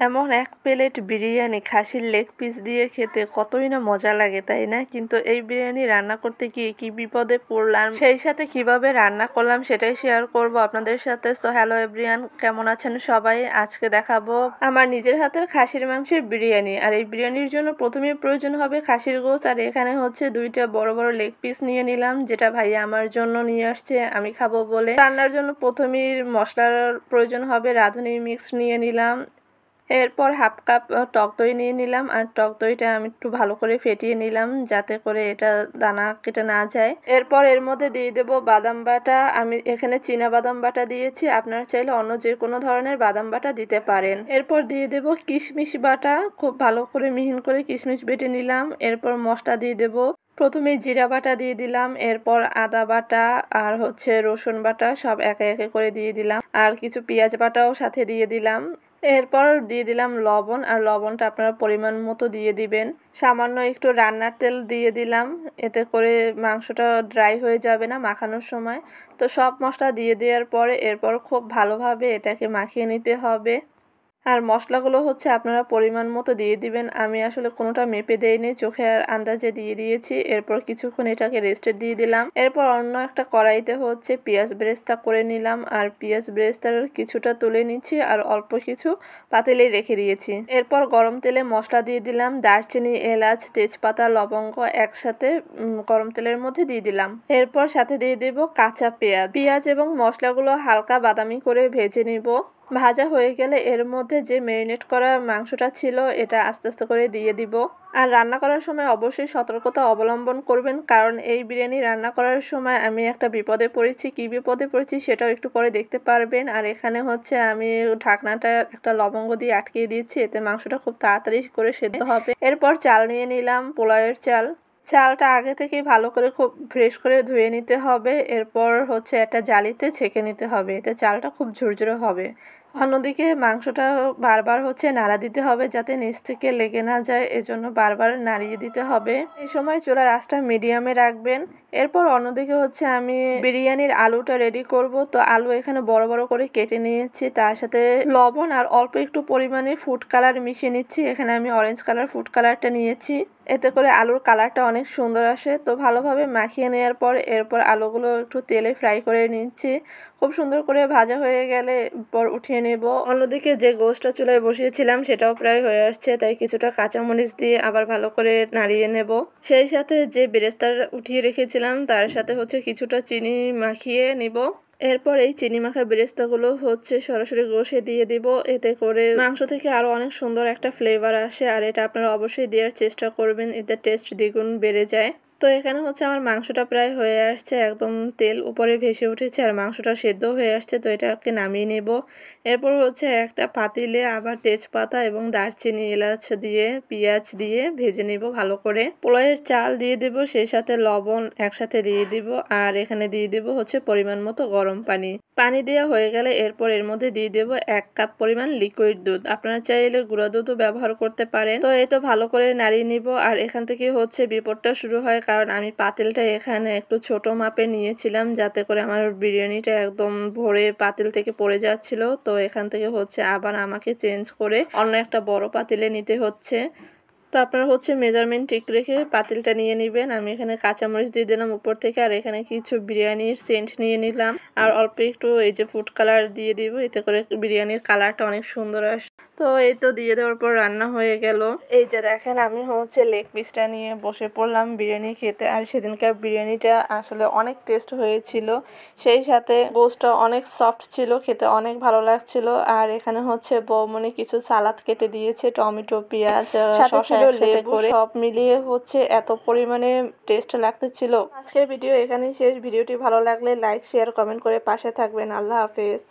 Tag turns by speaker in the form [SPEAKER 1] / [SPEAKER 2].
[SPEAKER 1] এমন এক প্লেট বিরিয়ানি খাসির লেগ পিস দিয়ে খেতে কতই না মজা লাগে, তাই না? কিন্তু এই বিরিয়ানি রান্না করতে গিয়ে কি বিপদে পড়লাম, সেই সাথে কিভাবে রান্না করলাম সেটাই শেয়ার করব আপনাদের সাথে। সো হ্যালো এভরিওয়ান, কেমন আছেন সবাই? আজকে দেখাবো আমার নিজের হাতের খাসির মাংসের বিরিয়ানি। আর এই বিরিয়ানির জন্য প্রথমে প্রয়োজন হবে খাসির গোশ। আর এখানে হচ্ছে দুইটা বড় বড় লেগ পিস নিয়ে নিলাম, যেটা ভাইয়া আমার জন্য নিয়ে আসছে আমি খাবো বলে। রান্নার জন্য প্রথমেই মশলার প্রয়োজন হবে, রাঁধুনি মিক্স নিয়ে নিলাম। এরপর হাফ কাপ টক দই নিয়ে নিলাম। আর টক দইটা আমি একটু ভালো করে ফেটিয়ে নিলাম, যাতে করে এটা দানা কেটে না যায়। এরপর এর মধ্যে দিয়ে দেবো বাদাম বাটা। আমি এখানে চীনা বাদাম বাটা দিয়েছি, আপনারা চাইলে অন্য যে কোনো ধরনের বাদাম বাটা দিতে পারেন। এরপর দিয়ে দেবো কিশমিশ বাটা, খুব ভালো করে মিহিন করে কিশমিশ বেটে নিলাম। এরপর মশলা দিয়ে দেবো, প্রথমে জিরা বাটা দিয়ে দিলাম, এরপর আদা বাটা আর হচ্ছে রসুন বাটা সব একে একে করে দিয়ে দিলাম। আর কিছু পেঁয়াজ বাটাও সাথে দিয়ে দিলাম। এরপর দিয়ে দিলাম লবণ, আর লবণটা আপনারা পরিমাণ মতো দিয়ে দিবেন। সামান্য একটু রান্নার তেল দিয়ে দিলাম, এতে করে মাংসটা ড্রাই হয়ে যাবে না মাখানোর সময়। তো সব মশলা দিয়ে দেওয়ার পরে এরপর খুব ভালোভাবে এটাকে মাখিয়ে নিতে হবে। আর মশলাগুলো হচ্ছে আপনারা পরিমাণ মতো দিয়ে দিবেন। আমি আসলে কোনোটা মেপে দেইনি, চোখের আন্দাজে দিয়ে দিয়েছি। এরপর কিছুক্ষণ এটাকে রেস্টে দিয়ে দিলাম। এরপর অন্য একটা কড়াইতে হচ্ছে পেঁয়াজ বেরেস্তা করে নিলাম। আর পেঁয়াজ বেরেস্তার কিছুটা তুলে নিচ্ছি আর অল্প কিছু পাতিলে রেখে দিয়েছি। এরপর গরম তেলে মশলা দিয়ে দিলাম, দারচিনি, এলাচ, তেজপাতা, লবঙ্গ একসাথে গরম তেলের মধ্যে দিয়ে দিলাম। এরপর সাথে দিয়ে দেব কাঁচা পেঁয়াজ এবং মশলাগুলো হালকা বাদামি করে ভেজে নিব। ভাজা হয়ে গেলে এর মধ্যে যে ম্যারিনেট করা মাংসটা ছিল এটা আস্তে আস্তে করে দিয়ে দিব। আর রান্না করার সময় অবশ্যই সতর্কতা অবলম্বন করবেন, কারণ এই বিরিয়ানি রান্না করার সময় আমি একটা বিপদে পড়েছি। কি বিপদে পড়েছি সেটাও একটু পরে দেখতে পারবেন। আর এখানে হচ্ছে আমি ঢাকনাটা একটা লবঙ্গ দিয়ে আটকিয়ে দিচ্ছি, এতে মাংসটা খুব তাড়াতাড়ি করে সেদ্ধ হবে। এরপর চাল নিয়ে নিলাম, পোলাওয়ের চাল। চালটা আগে থেকেই ভালো করে খুব ফ্রেশ করে ধুয়ে নিতে হবে। এরপর হচ্ছে একটা জালিতে ছেঁকে নিতে হবে, এতে চালটা খুব ঝুরঝুরে হবে। অন্যদিকে মাংসটা বারবার হচ্ছে নাড়া দিতে হবে, যাতে নিচ থেকে লেগে না যায়, এজন্য বারবার নাড়িয়ে দিতে হবে। এই সময় চুলার আঁচটা মিডিয়ামে রাখবেন। এরপর অন্যদিকে হচ্ছে আমি বিরিয়ানির আলুটা রেডি করব। তো আলু এখানে বড় বড় করে কেটে নিয়েছি, তার সাথে লবণ আর অল্প একটু পরিমাণে ফুড কালার মিশিয়ে নিচ্ছি। এখানে আমি অরেঞ্জ কালার ফুড কালারটা নিয়েছি, এতে করে আলুর কালারটা অনেক সুন্দর আসে। তো ভালোভাবে মাখিয়ে নেওয়ার পর এরপর আলুগুলো একটু তেলে ফ্রাই করে নিচ্ছি। খুব সুন্দর করে ভাজা হয়ে গেলে পর উঠিয়ে নেব। অন্যদিকে যে গোশটা চুলায় বসিয়েছিলাম সেটাও প্রায় হয়ে আসছে, তাই কিছুটা কাঁচামরিচ দিয়ে আবার ভালো করে নাড়িয়ে নেব। সেই সাথে যে বেরেস্তা উঠিয়ে রেখেছিলাম তার সাথে হচ্ছে কিছুটা চিনি মাখিয়ে নিব। এরপর এই চিনি মাখা বেরেস্তাগুলো হচ্ছে সরাসরি গোশে দিয়ে দিব, এতে করে মাংস থেকে আরও অনেক সুন্দর একটা ফ্লেভার আসে। আর এটা আপনারা অবশ্যই দেওয়ার চেষ্টা করবেন, এতে টেস্ট দ্বিগুণ বেড়ে যায়। তো এখানে হচ্ছে আমার মাংসটা প্রায় হয়ে আসছে, একদম তেল উপরে ভেসে উঠেছে আর মাংসটা সেদ্ধ হয়ে আসছে। তো এটাকে নামিয়ে নেব। এরপর হচ্ছে একটা পাতিলে আবার তেজপাতা এবং দারচিনি, এলাচ দিয়ে পেঁয়াজ দিয়ে ভেজে নেব ভালো করে। পোলাওয়ের চাল দিয়ে দেব, সেই সাথে লবণ একসাথে দিয়ে দিব। আর এখানে দিয়ে দেব হচ্ছে পরিমাণ মতো গরম পানি দেওয়া হয়ে গেলে এরপর এর মধ্যে দিয়ে দেব 1 কাপ পরিমাণ লিকুইড দুধ। আপনারা চাইলে গুঁড়া দুধও ব্যবহার করতে পারেন। তো এই তো ভালো করে নাড়িয়ে নিব। আর এখান থেকে হচ্ছে বিপদটা শুরু হয়, কারণ আমি পাতিলটা এখানে একটু ছোট মাপে নিয়েছিলাম, যাতে করে আমার বিরিয়ানিটা একদম ভরে পাতিল থেকে পড়ে যাচ্ছিল। তো এখান থেকে হচ্ছে আবার আমাকে চেঞ্জ করে অন্য একটা বড় পাতিলে নিতে হচ্ছে। তো আপনারা হচ্ছে মেজারমেন্ট ঠিক রেখে পাতিলটা নিয়ে নেবেন। আমি এখানে কাঁচামরিচ দিয়ে দিলাম উপর থেকে, আর এখানে কিছু বিরিয়ানির সেন্ট নিয়ে নিলাম, আর অল্প একটু এই যে ফুড কালার দিয়ে দিব, এতে করে বিরিয়ানির কালারটা অনেক সুন্দর আসে। তো এই তো দিয়ে দেওয়ার পর রান্না হয়ে গেল। এই যে দেখেন আমি হচ্ছে লেগ পিসটা নিয়ে বসে পড়লাম বিরিয়ানি খেতে। আর সেদিনকার বিরিয়ানিটা আসলে অনেক টেস্ট হয়েছিল, সেই সাথে গোশটা অনেক সফট ছিল, খেতে অনেক ভালো লাগছিল। আর এখানে হচ্ছে বৌমনি কিছু সালাদ কেটে দিয়েছে, টমেটো, পেঁয়াজ, শসা লেবু সব মিলিয়ে হচ্ছে এত পরিমাণে টেস্ট লাগতেছিল। আজকের ভিডিও এখানেই শেষ। ভিডিওটি ভালো লাগলে লাইক, শেয়ার, কমেন্ট করে পাশে থাকবেন। আল্লাহ হাফেজ।